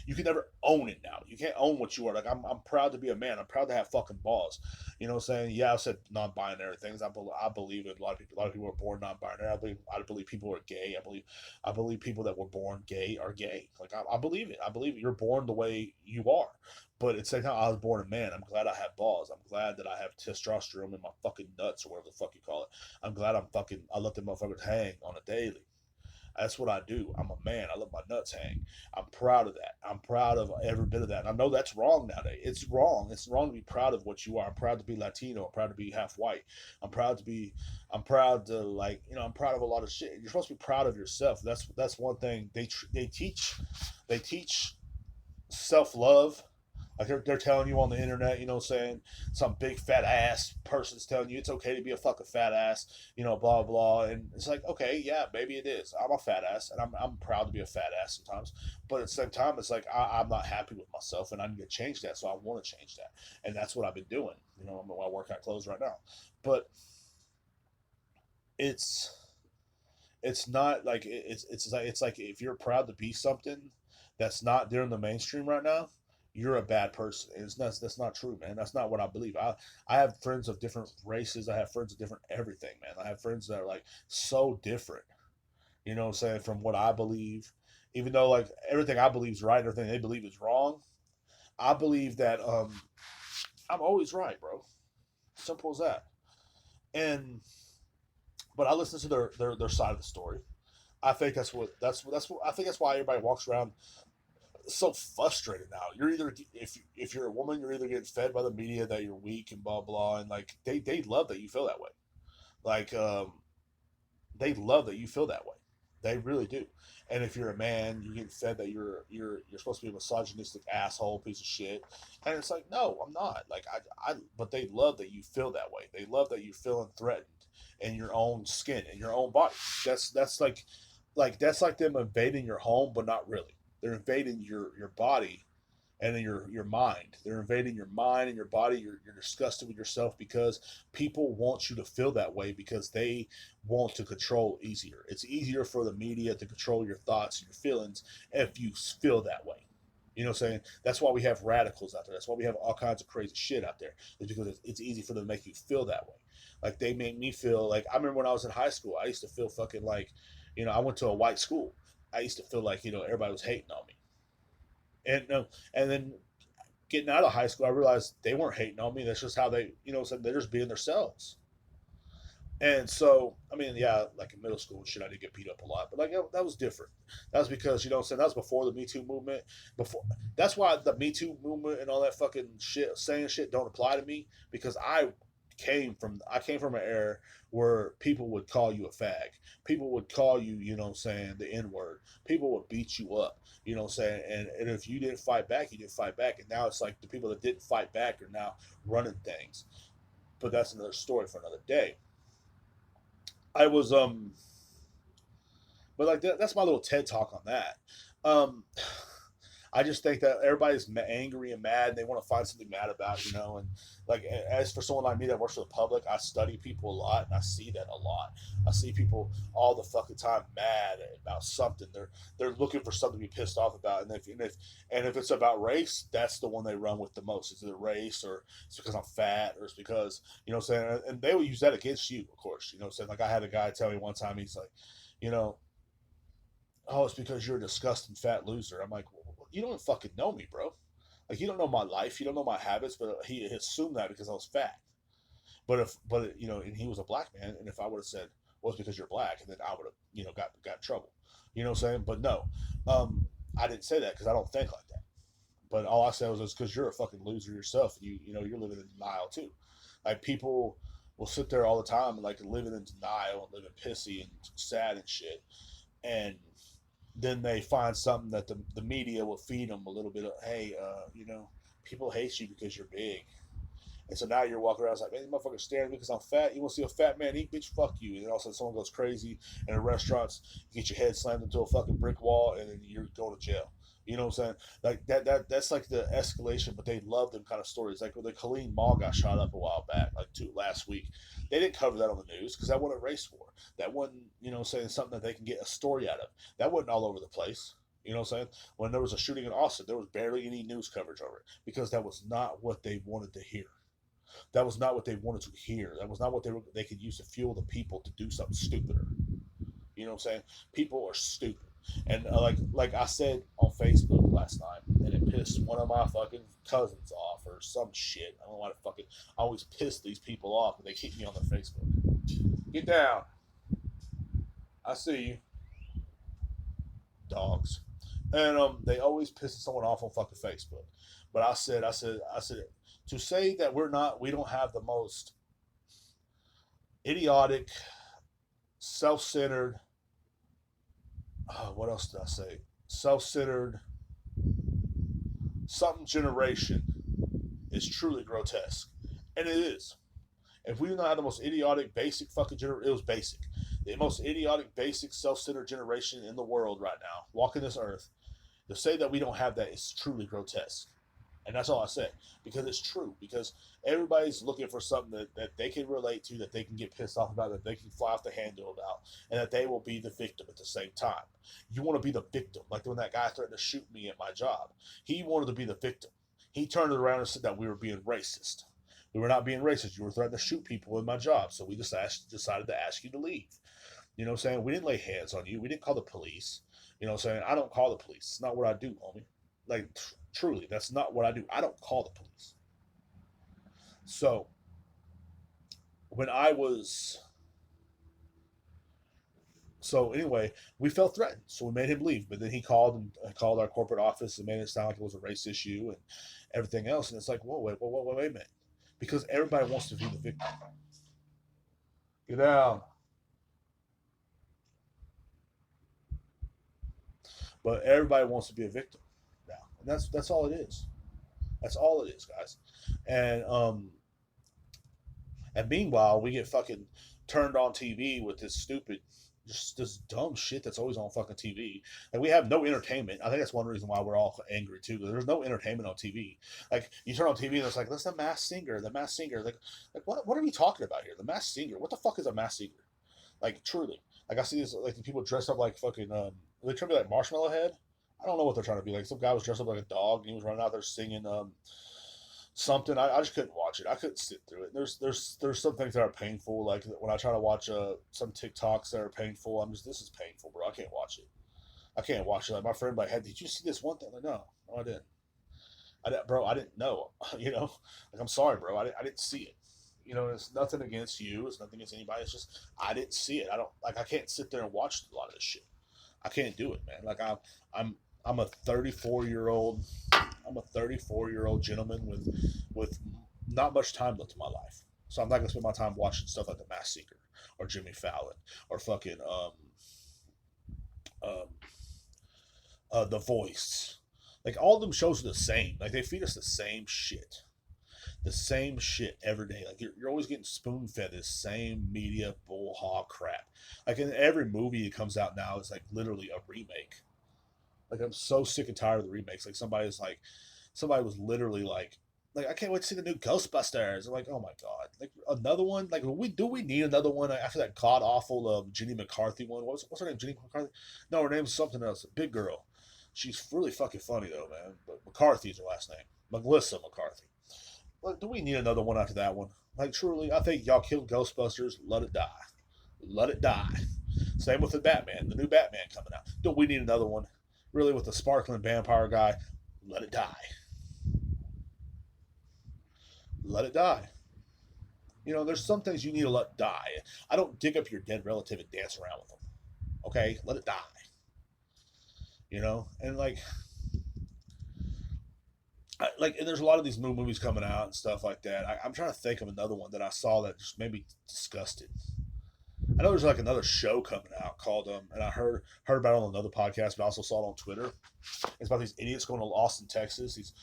You can never own it now. You can't own what you are. Like I'm proud to be a man. I'm proud to have fucking balls. You know what I'm saying? Yeah, I said non-binary things. I believe in a lot of people. A lot of people are born non-binary. I believe people are gay. I believe people that were born gay are gay. Like I believe it. I believe it. You're born the way you are. But at the same time, I was born a man. I'm glad I have balls. I'm glad that I have testosterone in my fucking nuts or whatever the fuck you call it. I'm glad I let them motherfuckers hang on a daily. That's what I do. I'm a man. I let my nuts hang. I'm proud of that. I'm proud of every bit of that. And I know that's wrong nowadays. It's wrong. It's wrong to be proud of what you are. I'm proud to be Latino. I'm proud to be half white. I'm proud to be. I'm proud to like. I'm proud of a lot of shit. You're supposed to be proud of yourself. That's one thing they teach. They teach self love. Like they're telling you on the internet, saying some big fat ass person's telling you it's okay to be a fucking fat ass, blah blah. And it's like, okay, yeah, maybe it is. I'm a fat ass, and I'm proud to be a fat ass sometimes. But at the same time, it's like I'm not happy with myself, and I need to change that. So I want to change that, and that's what I've been doing. I'm in my workout clothes right now, but it's it's not like it's like if you're proud to be something that's not there in the mainstream right now, you're a bad person. And that's not true, man. That's not what I believe. I have friends of different races. I have friends of different everything, man. I have friends that are like so different. You know what I'm saying, from what I believe. Even though like everything I believe is right, everything they believe is wrong. I believe that I'm always right, bro. Simple as that. And but I listen to their side of the story. I think that's what I think that's why everybody walks around so frustrated now. You're either if you're a woman, you're either getting fed by the media that you're weak and blah blah, and like they love that you feel that way. Like they love that you feel that way. They really do. And if you're a man, you get fed that you're supposed to be a misogynistic asshole piece of shit. And it's like, no, I'm not. Like I but they love that you feel that way. They love that you're feeling threatened in your own skin, in your own body. That's like that's like them invading your home, but not really. They're invading your body and then your mind. They're invading your mind and your body. You're disgusted with yourself because people want you to feel that way because they want to control easier. It's easier for the media to control your thoughts and your feelings if you feel that way. You know what I'm saying? That's why we have radicals out there. That's why we have all kinds of crazy shit out there. It's because it's easy for them to make you feel that way. Like they made me feel like I remember when I was in high school, I used to feel fucking like, I went to a white school. I used to feel like everybody was hating on me, and then getting out of high school, I realized they weren't hating on me. That's just how they, said they're just being themselves. And so, I mean, yeah, like in middle school and shit, I did get beat up a lot, but like that was different. That was because what I'm saying, that was before the Me Too movement. Before That's why the Me Too movement and all that fucking shit, saying shit, don't apply to me because I came from an era where people would call you a fag. People would call you, what I'm saying, the N word. People would beat you up, what I'm saying, and if you didn't fight back, you didn't fight back. And now it's like the people that didn't fight back are now running things. But that's another story for another day. I was But like that's my little TED talk on that. Um, I just think that everybody's angry and mad. And they want to find something mad about, and like as for someone like me that works for the public, I study people a lot, and I see that a lot. I see people all the fucking time mad about something. They're looking for something to be pissed off about, and if it's about race, that's the one they run with the most. It's either race or it's because I'm fat or it's because what I'm saying, and they will use that against you, of course. What I'm saying. Like I had a guy tell me one time, he's like, you know oh, it's because you're a disgusting fat loser. I'm like, well, you don't fucking know me, bro. Like, you don't know my life. You don't know my habits. But he assumed that because I was fat. And he was a black man. And if I would have said, well, it's because you're black, and then I would have, got in trouble. You know what I'm saying? But no, um, I didn't say that because I don't think like that. But all I said was it's because you're a fucking loser yourself. You're living in denial too. Like people will sit there all the time and like living in denial and living pissy and sad and shit. And then they find something that the media will feed them a little bit of, hey, people hate you because you're big. And so now you're walking around like, man, these motherfuckers staring at me because I'm fat. You want to see a fat man eat, bitch? Fuck you. And then all of a sudden someone goes crazy in a restaurant, you get your head slammed into a fucking brick wall, and then you're going to jail. You know what I'm saying? Like that's like the escalation, but they love them kind of stories. Like when the Colleen Mall got shot up a while back, like last week. They didn't cover that on the news because that wasn't a race war. That wasn't, saying something that they can get a story out of. That wasn't all over the place. You know what I'm saying? When there was a shooting in Austin, there was barely any news coverage over it because that was not what they wanted to hear. That was not what they wanted to hear. That was not what they could use to fuel the people to do something stupider. You know what I'm saying? People are stupid. And like I said on Facebook last night, and it pissed one of my fucking cousins off or some shit. I don't know why the fucking I always piss these people off, and they keep me on their Facebook. Get down. I see you. dogs, and they always piss someone off on fucking Facebook. But I said, to say that we don't have the most idiotic, self-centered. What else did I say? Self-centered something generation is truly grotesque, and it is. If we do not have the most idiotic, basic fucking generation, it was basic. The most idiotic, basic, self-centered generation in the world right now, walking this earth. To say that we don't have that is truly grotesque. And that's all I said. Because it's true. Because everybody's looking for something that they can relate to, that they can get pissed off about, that they can fly off the handle about, and that they will be the victim at the same time. You want to be the victim. Like when that guy threatened to shoot me at my job. He wanted to be the victim. He turned it around and said that we were being racist. We were not being racist. You were threatening to shoot people in my job. So we just decided to ask you to leave. You know what I'm saying? We didn't lay hands on you. We didn't call the police. You know what I'm saying? I don't call the police. It's not what I do, homie. Like, truly, that's not what I do. I don't call the police. So, when I was. So, anyway, we felt threatened. So, we made him leave. But then he called our corporate office and made it sound like it was a race issue and everything else. And it's like, whoa, wait a minute. Because everybody wants to be the victim. Get down. But everybody wants to be a victim now, and that's all it is. That's all it is, guys. And and meanwhile, we get fucking turned on TV with this stupid, just this dumb shit that's always on fucking TV. And we have no entertainment. I think that's one reason why we're all angry too. Because there's no entertainment on TV. Like you turn on TV and it's like, that's the Masked Singer, the Masked Singer. Like what are we talking about here? The Masked Singer. What the fuck is a Masked Singer? Like truly. Like I see this like people dressed up like fucking they trying to be like Marshmallow Head. I don't know what they're trying to be like. Some guy was dressed up like a dog and he was running out there singing something. I just couldn't watch it. I couldn't sit through it. There's some things that are painful. Like when I try to watch some TikToks that are painful, I'm just this is painful, bro. I can't watch it. I can't watch it. Like my friend like, hey, did you see this one thing? Like, no, I didn't. Bro, I didn't know. You know, like I'm sorry, bro. I didn't see it. You know, it's nothing against you. It's nothing against anybody. It's just I didn't see it. I don't like. I can't sit there and watch a lot of this shit. I can't do it, man. Like I'm I'm a 34-year-old. I'm a 34-year-old gentleman with not much time left in my life. So I'm not gonna spend my time watching stuff like The Masked Singer or Jimmy Fallon or fucking um The Voice. Like all of them shows are the same. Like they feed us the same shit every day. Like you're always getting spoon fed this same media bull hog crap. Like in every movie that comes out now, it's like literally a remake. Like I'm so sick and tired of the remakes. Like somebody was literally like I can't wait to see the new Ghostbusters. I'm like, oh my god, like another one. Like we need another one after that god awful Jenny McCarthy one? What's her name? Jenny McCarthy? No, her name's something else. Big girl. She's really fucking funny though, man. But McCarthy's her last name. Melissa McCarthy. Like, do we need another one after that one? Like truly, I think y'all killed Ghostbusters. Let it die. Let it die. Same with the Batman, the new Batman coming out. Don't we need another one? Really, with the sparkling vampire guy, let it die. Let it die. You know, there's some things you need to let die. I don't dig up your dead relative and dance around with them. Okay, let it die. You know, and and there's a lot of these new movies coming out and stuff like that. I'm trying to think of another one that I saw that just made me disgusted. I know there's like another show coming out called and I heard about it on another podcast, but I also saw it on Twitter. It's about these idiots going to Austin, Texas. These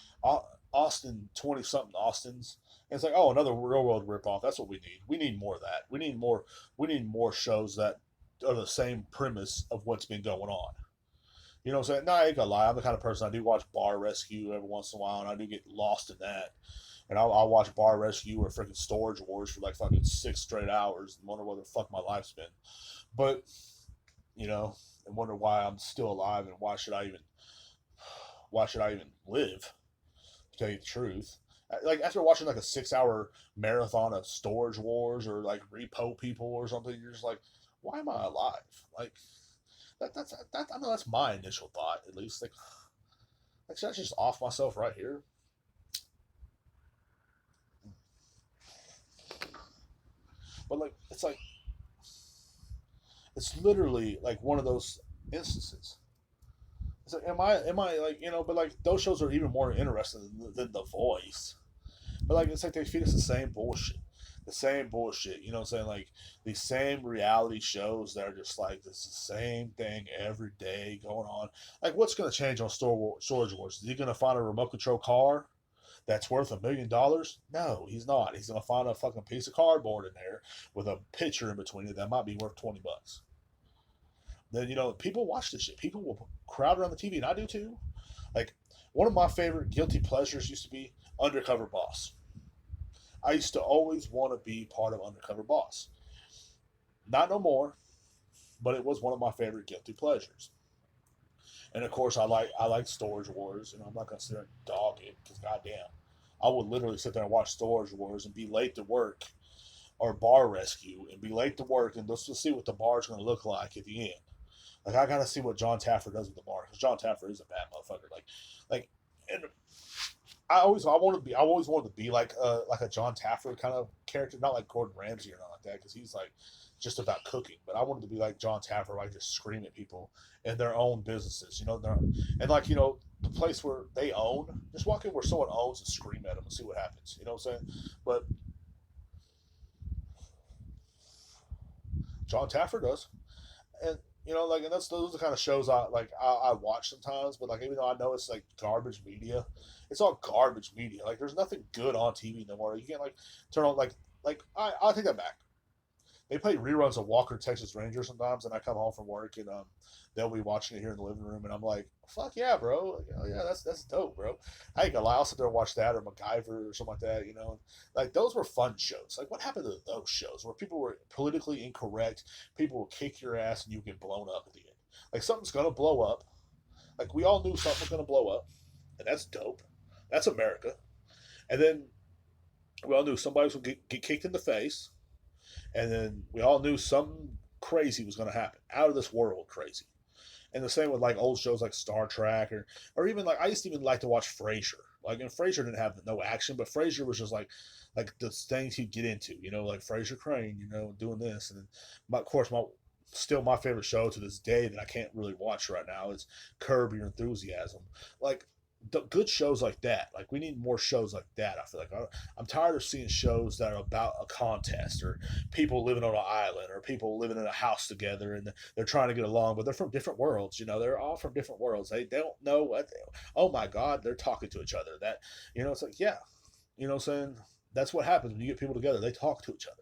Austin 20 something Austins. And it's like, oh, another real world ripoff. That's what we need. We need more of that. We need more. We need more shows that are the same premise of what's been going on. You know what I'm saying? No, I ain't gonna lie. I'm the kind of person I do watch Bar Rescue every once in a while, and I do get lost in that. And I'll watch Bar Rescue or freaking Storage Wars for like fucking 6 straight hours and wonder what the fuck my life's been. But, you know, and wonder why I'm still alive and why should I even live, to tell you the truth. Like after watching like a 6 hour marathon of Storage Wars or like Repo People or something, you're just like, why am I alive? Like that I know that's my initial thought, at least. Like should I just off myself right here? But like it's literally like one of those instances. So am I like, but like those shows are even more interesting than The Voice. But like it's like they feed us the same bullshit. The same bullshit. You know what I'm saying? Like these same reality shows that are just like this same thing every day going on. Like what's gonna change on Storage Wars? Is he gonna find a remote control car that's worth $1 million? No, he's not. He's gonna find a fucking piece of cardboard in there with a picture in between it that might be worth $20. Then people watch this shit. People will crowd around the TV, and I do too. Like one of my favorite guilty pleasures used to be Undercover Boss. I used to always want to be part of Undercover Boss. Not no more, but it was one of my favorite guilty pleasures. And of course, I like Storage Wars, and I'm not gonna sit there and dog it because goddamn, I would literally sit there and watch Storage Wars and be late to work or bar rescue and be late to work and let's see what the bar's gonna look like at the end. Like I gotta see what John Taffer does with the bar because John Taffer is a bad motherfucker. Like, and I always wanted to be like a John Taffer kind of character, not like Gordon Ramsay or not like that because he's like just about cooking. But I wanted to be like John Taffer, like just scream at people in their own businesses, and like the place where they own, just walk in where someone owns and scream at them and see what happens. You know what I'm saying? But John Taffer does, and and those are the kind of shows I watch sometimes. But like even though I know it's like garbage media, it's all garbage media. Like there's nothing good on TV no more. You can't like turn on I'll take that back. They play reruns of Walker Texas Ranger sometimes, and I come home from work and they'll be watching it here in the living room, and I'm like, fuck yeah, bro, yeah, that's dope, bro. I ain't gonna lie, I'll sit there and watch that or MacGyver or something like that, like those were fun shows. Like what happened to those shows where people were politically incorrect, people will kick your ass and you get blown up at the end? Like something's gonna blow up. Like we all knew something was gonna blow up, and that's dope. That's America. And then we all knew somebody was gonna get kicked in the face, and then we all knew something crazy was going to happen, out of this world crazy. And the same with like old shows like Star Trek or even like I used to even like to watch Frasier. Like and Frasier didn't have no action, but Frasier was just like the things he'd get into, like Frasier Crane, doing this. And then of course my favorite show to this day that I can't really watch right now is Curb Your Enthusiasm. Like the good shows like that. Like we need more shows like that. I feel like I'm tired of seeing shows that are about a contest or people living on an island or people living in a house together and they're trying to get along, but they're from different worlds. They're all from different worlds. They don't know oh my God, they're talking to each other. That it's like yeah, what I'm saying. That's what happens when you get people together. They talk to each other.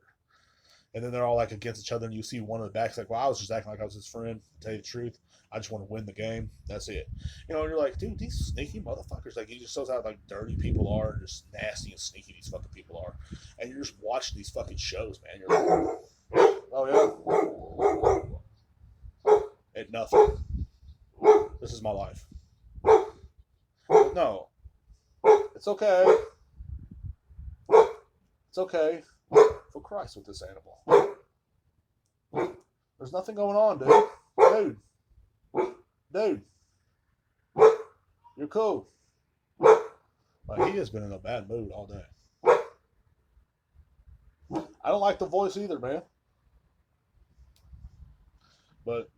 And then they're all like against each other, and you see one of the backs like, "Well, I was just acting like I was his friend." To tell you the truth, I just want to win the game. That's it. And you're like, dude, these sneaky motherfuckers. Like, he just shows how like dirty people are, and just nasty and sneaky these fucking people are. And you're just watching these fucking shows, man. You're like, oh yeah, and nothing. This is my life. No, it's okay. It's okay. For Christ, with this animal. There's nothing going on, dude. Dude. You're cool. Like, he has been in a bad mood all day. I don't like The Voice either, man. But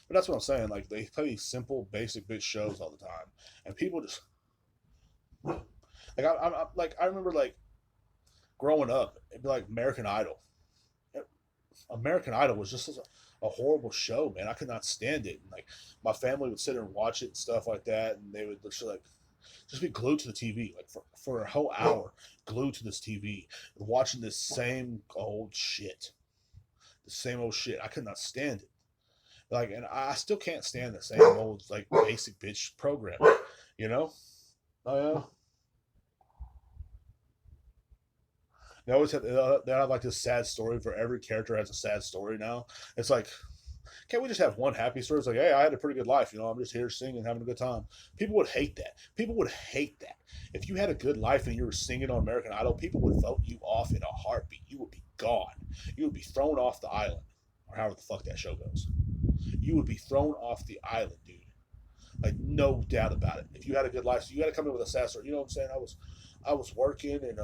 that's what I'm saying. Like, they play these simple, basic bitch shows all the time. And people just... I remember like growing up, it'd be like American Idol. American Idol was just a horrible show, man. I could not stand it. And like my family would sit there and watch it and stuff like that, and they would just be glued to the TV, like for a whole hour, glued to this TV, watching this same old shit, the same old shit. I could not stand it. Like, and I still can't stand the same old like basic bitch program, you know? Oh yeah. They have like this sad story for every character has a sad story now. It's like, can't we just have one happy story? It's like, hey, I had a pretty good life. I'm just here singing, having a good time. People would hate that. People would hate that. If you had a good life and you were singing on American Idol, people would vote you off in a heartbeat. You would be gone. You would be thrown off the island, or however the fuck that show goes. You would be thrown off the island, dude. Like no doubt about it. If you had a good life, so you got to come in with a sad story. You know what I'm saying? I was working and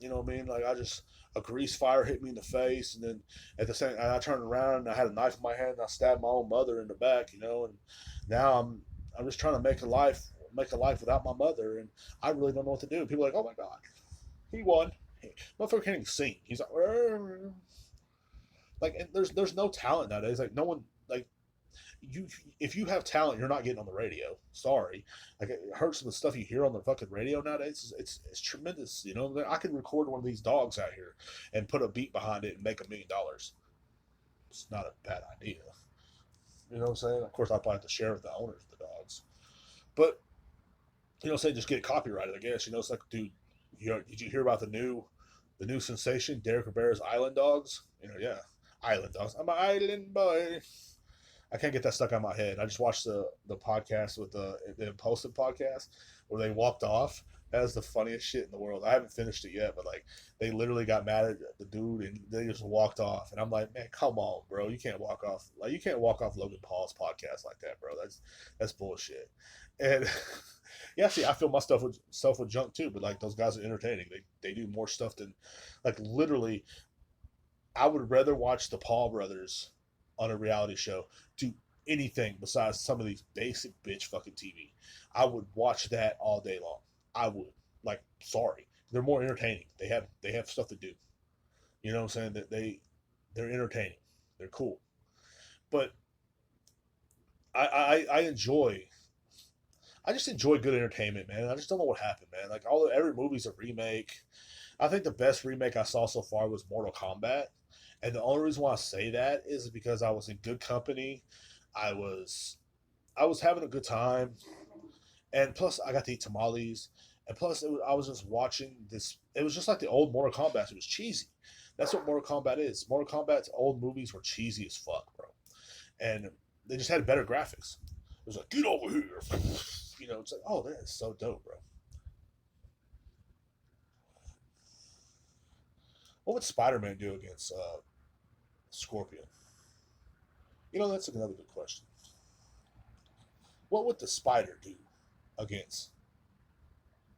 You know what I mean? Like I just a grease fire hit me in the face, and then at the same, and I turned around and I had a knife in my hand and I stabbed my own mother in the back. You know, and now I'm just trying to make a life without my mother, and I really don't know what to do. People are like, oh my god, he won. Motherfucker can't even sing. He's like, and there's no talent nowadays. Like no one like you if you have talent, you're not getting on the radio. Sorry, like it hurts the stuff you hear on the fucking radio nowadays. It's tremendous. You know, I could record one of these dogs out here and put a beat behind it and make $1 million. It's not a bad idea. You know what I'm saying? Of course, I probably have to share with the owners of the dogs, but say just get it copyrighted. I guess it's like, dude, did you hear about the new sensation, Derek Rivera's Island Dogs? Yeah, Island Dogs. I'm an island boy. I can't get that stuck on my head. I just watched the podcast with the Impulsive podcast where they walked off. That was the funniest shit in the world. I haven't finished it yet, but like they literally got mad at the dude and they just walked off. And I'm like, man, come on, bro. You can't walk off Logan Paul's podcast like that, bro. That's bullshit. And yeah, see, I feel my stuff with junk too, but like those guys are entertaining. They do more stuff than like literally. I would rather watch the Paul brothers on a reality show do anything besides some of these basic bitch fucking TV. I would watch that all day long. I would. Like, sorry. They're more entertaining. They have stuff to do. You know what I'm saying? That they're entertaining. They're cool. But I enjoy I just enjoy good entertainment, man. I just don't know what happened, man. Like every movie's a remake. I think the best remake I saw so far was Mortal Kombat. And the only reason why I say that is because I was in good company. I was I was having a good time, and plus I got to eat tamales, and plus I was just watching this. It was just like the old Mortal Kombat. It was cheesy. That's what Mortal Kombat is. Mortal Kombat's old movies were cheesy as fuck, bro, and they just had better graphics. It was like, get over here. It's like, oh, that is so dope, bro. What would Spider Man do against Scorpion? That's another good question. What would the Spider do against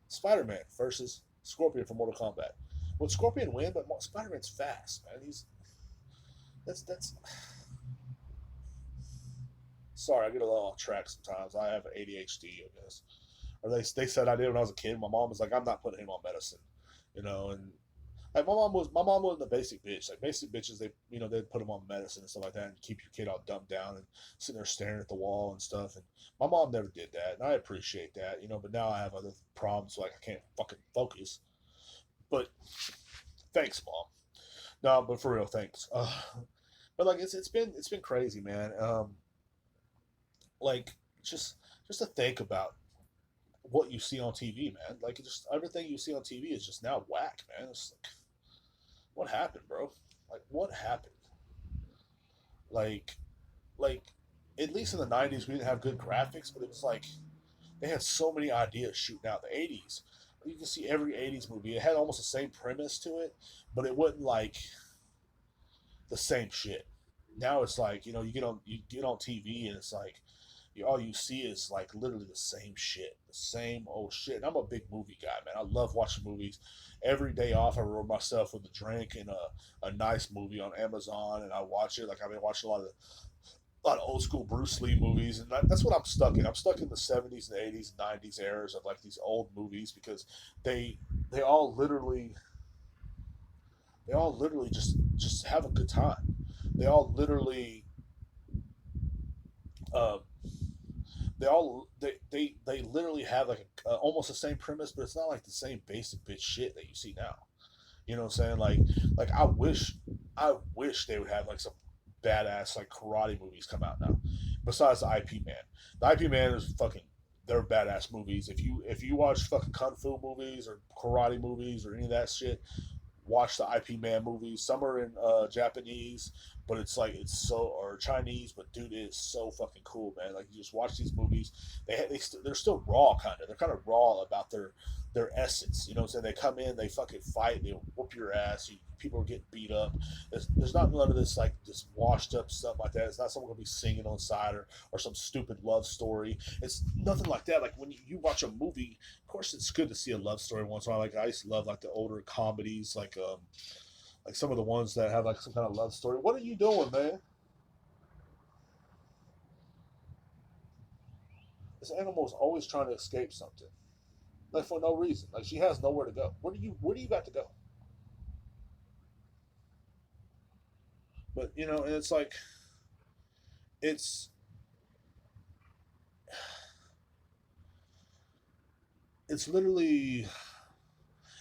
Spider Man versus Scorpion from Mortal Kombat? Would Scorpion win? But Spider Man's fast, man. That's. Sorry, I get a little off track sometimes. I have ADHD, I guess. Or they said I did when I was a kid. My mom was like, I'm not putting him on medicine, and like my mom was the basic bitch. Like basic bitches, they'd put them on medicine and stuff like that, and keep your kid all dumbed down and sitting there staring at the wall and stuff. And my mom never did that, and I appreciate that, But now I have other problems, like I can't fucking focus. But thanks, mom. No, but for real, thanks. But like it's been crazy, man. Like just to think about what you see on TV, man. Like just everything you see on TV is just now whack, man. It's like, what happened, bro? Like what happened? Like, like at least in the '90s we didn't have good graphics, but it was like they had so many ideas shooting out. The '80s, you can see every '80s movie. It had almost the same premise to it, but it wasn't like the same shit. Now it's like you get on TV and it's like all you see is like literally the same shit, the same old shit. And I'm a big movie guy, man. I love watching movies. Every day off, I reward myself with a drink and a nice movie on Amazon, and I watch it. Like I've been watching a lot of old school Bruce Lee movies, and that's what I'm stuck in. I'm stuck in the '70s and '80s and '90s eras of like these old movies because they they all literally they all literally just have a good time. They all literally um, they literally have like almost the same premise, but it's not like the same basic bitch shit that you see now. You know what I'm saying? Like I wish they would have like some badass like karate movies come out now. Besides the IP Man, the IP Man is fucking. They're badass movies. If you watch fucking kung fu movies or karate movies or any of that shit, watch the IP Man movies. Some are in Japanese, but it's like it's so or Chinese. But dude, it is so fucking cool, man. Like you just watch these movies. They're still raw, kind of. They're kind of raw about their essence. You know what I'm saying? They come in, they fucking fight, they whoop your ass. People are getting beat up. There's not none of this like this washed up stuff like that. It's not someone gonna be singing on the side or some stupid love story. It's nothing like that. Like when you watch a movie, of course it's good to see a love story once in a while. Like I used to love like the older comedies, like some of the ones that have like some kind of love story. What are you doing, man? This animal is always trying to escape something, like for no reason. Like she has nowhere to go. Where do you got to go? But and it's like it's it's literally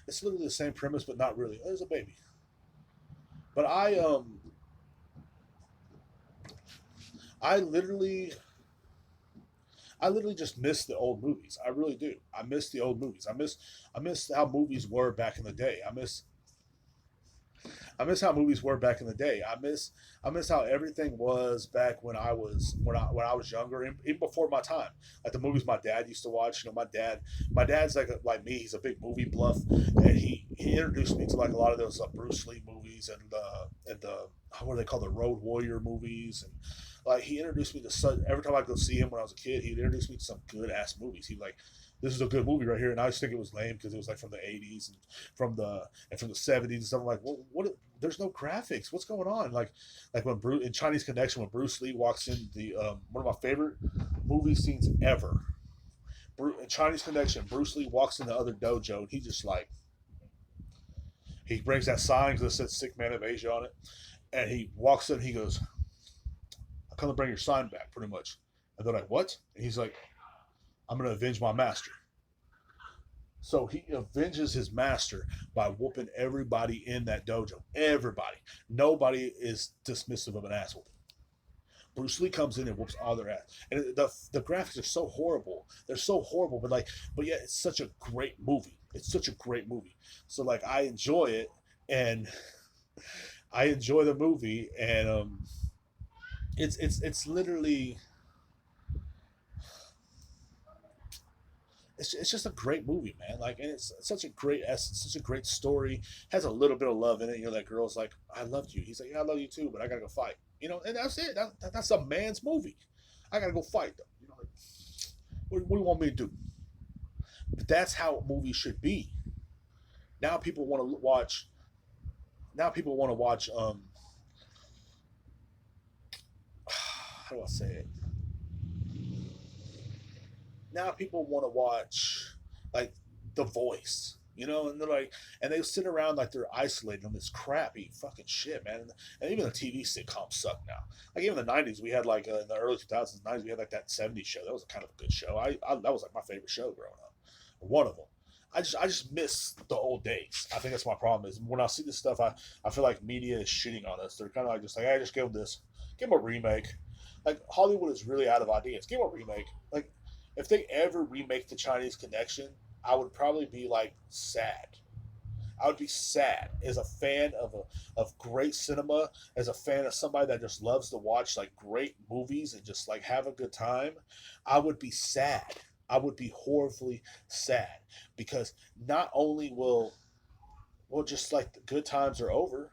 it's literally the same premise, but not really. There's a baby, but I literally I literally just miss the old movies. I really do. I miss the old movies. I miss how movies were back in the day. I miss how movies were back in the day. I miss how everything was back when I was younger, and even before my time. Like the movies my dad used to watch. My dad's like me. He's a big movie buff, and he introduced me to like a lot of those Bruce Lee movies and the what do they call the Road Warrior movies, and like he introduced me to such. Every time I go see him when I was a kid, he'd introduce me to some good ass movies. He'd like, this is a good movie right here, and I used to think it was lame because it was like from the '80s and from the '70s and stuff. I'm like, what? There's no graphics. What's going on? Like when Bruce in Chinese Connection, when Bruce Lee walks in the one of my favorite movie scenes ever. In Chinese Connection, Bruce Lee walks in the other dojo, and he just like he brings that sign because it says "Sick Man of Asia" on it, and he walks in. He goes, "I'm gonna bring your sign back," pretty much. And they're like, "What?" And he's like, "I'm gonna avenge my master." So he avenges his master by whooping everybody in that dojo. Everybody. Nobody is dismissive of an ass whooping. Bruce Lee comes in and whoops all their ass, and the graphics are so horrible. They're so horrible, but yet it's such a great movie. It's such a great movie. So like I enjoy it, and I enjoy the movie, and it's literally it's just a great movie, man. Like, and it's such a great essence, such a great story. Has a little bit of love in it. That girl's like, "I loved you." He's like, "Yeah, I love you too, but I gotta go fight." And that's it. That's a man's movie. I gotta go fight though. Like, what do you want me to do? But that's how movies should be. Now people want to watch. Now people want to watch. How do I say it? Now people want to watch like The Voice, and they're like, and they sit around like they're isolated on this crappy fucking shit, man. And even the TV sitcoms suck now. Like even the '90s, we had like in the early 2000s, '90s, we had like that '70s show. That was kind of a good show. I that was like my favorite show growing up, one of them. I just miss the old days. I think that's my problem is when I see this stuff, I feel like media is shitting on us. They're kind of like just like, hey, just give them this, give them a remake. Like Hollywood is really out of ideas. Give them a remake. Like if they ever remake the Chinese Connection, I would probably be like sad. I would be sad as a fan of great cinema, as a fan of somebody that just loves to watch like great movies and just like have a good time. I would be sad. I would be horribly sad because not only will just like the good times are over,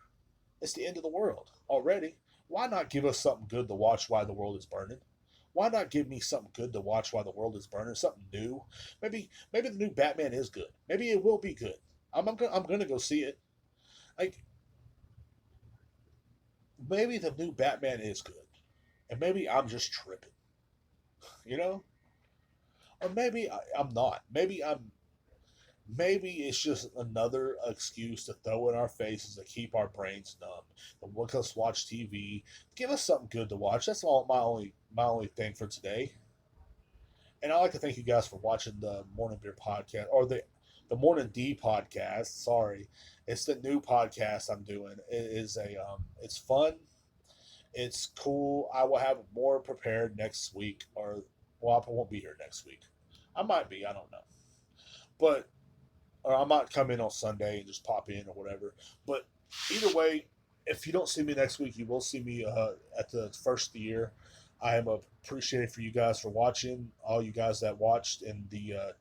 it's the end of the world already. Why not give us something good to watch while the world is burning? Why not give me something good to watch while the world is burning? Something new. Maybe the new Batman is good. Maybe it will be good. I'm gonna go see it. Like maybe the new Batman is good, and maybe I'm just tripping. You know, or maybe I'm not. Maybe it's just another excuse to throw in our faces to keep our brains numb. To make us watch TV. Give us something good to watch. That's all my only thing for today. And I'd like to thank you guys for watching the Morning Beer podcast or the Morning D podcast. Sorry, it's the new podcast I'm doing. It is it's fun. It's cool. I will have more prepared next week, or well, I won't be here next week. I might be. I don't know, but or I might come in on Sunday and just pop in or whatever. But either way, if you don't see me next week, you will see me at the first of the year. I am appreciative for you guys for watching. All you guys that watched and that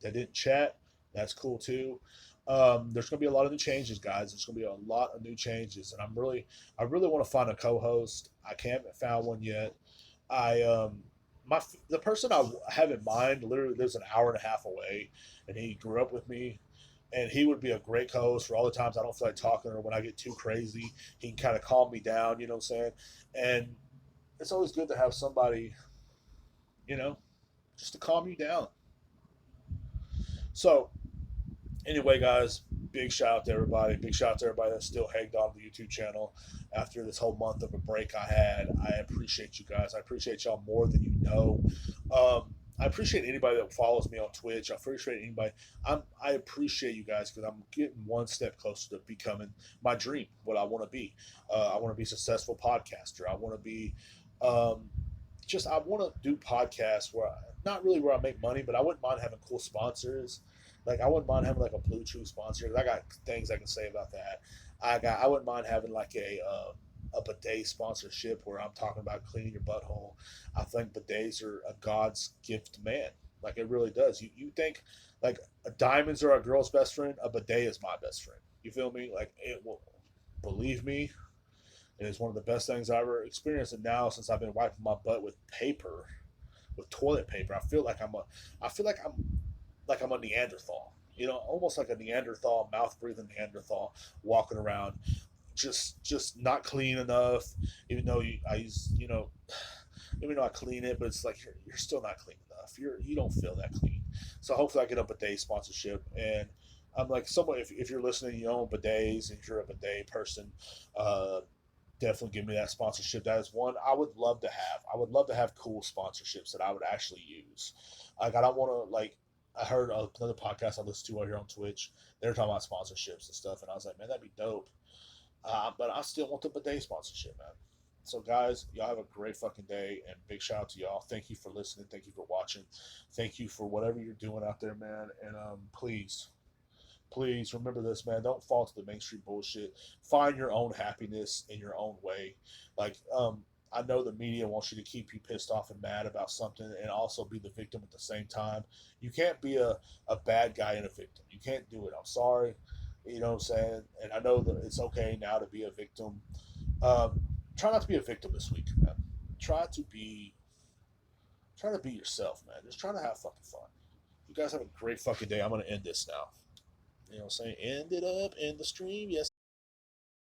didn't chat. That's cool too. There's going to be a lot of new changes, guys. There's going to be a lot of new changes, and I really want to find a co-host. I can't found one yet. I the person I have in mind literally lives an hour and a half away, and he grew up with me, and he would be a great co-host for all the times I don't feel like talking or when I get too crazy. He can kind of calm me down. You know what I'm saying? And it's always good to have somebody, you know, just to calm you down. So anyway, guys, big shout out to everybody. Big shout out to everybody that's still hanged on to the YouTube channel after this whole month of a break I had. I appreciate you guys. I appreciate y'all more than you know. I appreciate anybody that follows me on Twitch. I appreciate anybody. I appreciate you guys because I'm getting one step closer to becoming my dream, what I want to be. I want to be a successful podcaster. I want to be um, just I want to do podcasts where not really where I make money, but I wouldn't mind having cool sponsors. Like I wouldn't mind having like a Blue Chew sponsor. I got things I can say about that. I wouldn't mind having like a bidet sponsorship where I'm talking about cleaning your butthole. I think bidets are a God's gift to man. Like it really does. You think like diamonds are a girl's best friend, a bidet is my best friend. You feel me? Like it will. Believe me, it is one of the best things I ever experienced. And now since I've been wiping my butt with paper, with toilet paper, I feel like I'm a Neanderthal. You know, almost like a Neanderthal, mouth breathing Neanderthal, walking around, just not clean enough. Even though I use, even though I clean it, but it's like you're still not clean enough. You don't feel that clean. So hopefully I get a bidet sponsorship. And I'm like someone, if you're listening, you own bidets, and if you're a bidet person, uh, definitely give me that sponsorship. That is one I would love to have. I would love to have cool sponsorships that I would actually use. Like I don't want to like. I heard another podcast I listened to out here on Twitch. They were talking about sponsorships and stuff, and I was like, man, that'd be dope. But I still want the bidet sponsorship, man. So, guys, y'all have a great fucking day, and big shout out to y'all. Thank you for listening. Thank you for watching. Thank you for whatever you're doing out there, man. And please remember this, man. Don't fall to the mainstream bullshit. Find your own happiness in your own way. Like, I know the media wants you to keep you pissed off and mad about something and also be the victim at the same time. You can't be a bad guy and a victim. You can't do it. I'm sorry. You know what I'm saying? And I know that it's okay now to be a victim. Um, try not to be a victim this week, man. Try to be, try to be yourself, man. Just try to have fucking fun. You guys have a great fucking day. I'm going to end this now. You know what I'm saying? End it up in the stream. Yes,